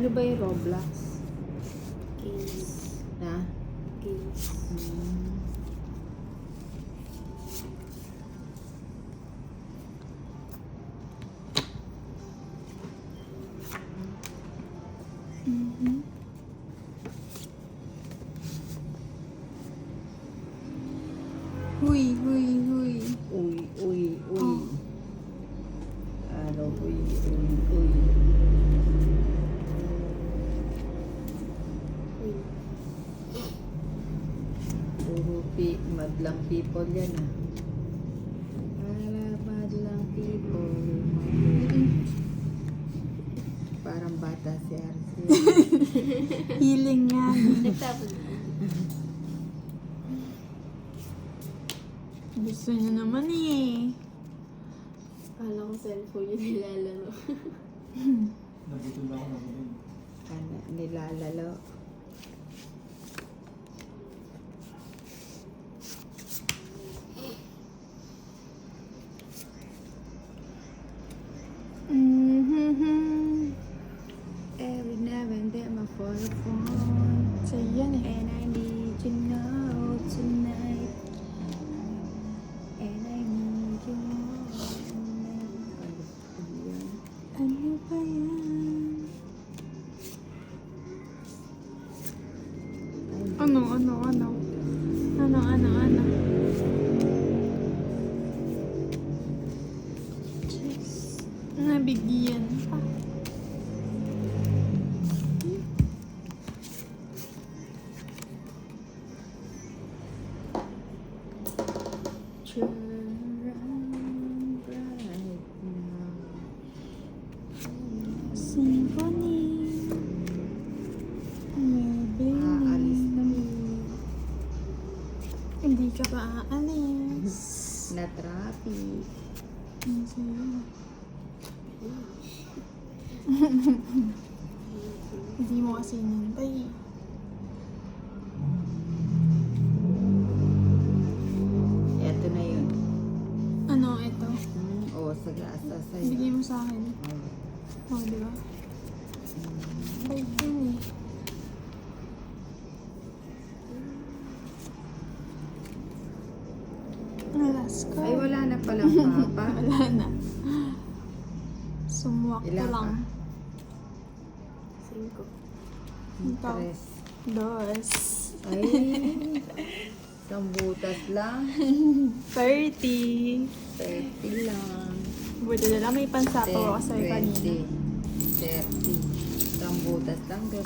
Ano ba yung Roblox? Case. Na? Case. Huy, huy, huy. Uy, uy, uy. Oh. Ano, uy, uy, uy. Uy. Puro madlang people yan ah. Para madlang people. Parang bata si RC. Healing yan. Nagtapon na. Gusto niya naman eh. Kala ko cellphone yung nilalaro. Nabutol ako, nabutol. Ano, nilalalo. Mm-hmm. Every now and then my phone. Sa'yo yan eh. And I need you now tonight. And I need you more. Ano ba yan? Ano? Jeez. Nabigyan pa. Turn bright now. Symphony. Maybe. Aalis na. Hindi ka pa aalis. Na traffic. Ano sa'yo? Hindi mo kasi nintay. Eto na yun. Ano ito? Oo, sa gasa sa'yo. Bigay mo sa akin. Oo. Oh, di ba? Bait yun eh. Alas ko. Ay, wala na palang papa. Wala na. Sumuwak ko Ilan lang. 5. Ikaw. Tres. Dos. Ay, isang butas lang. 30. 30 lang. Buti na lang may pansapaw ako sa'yo kanina. 20, 30. Isang butas lang, girl.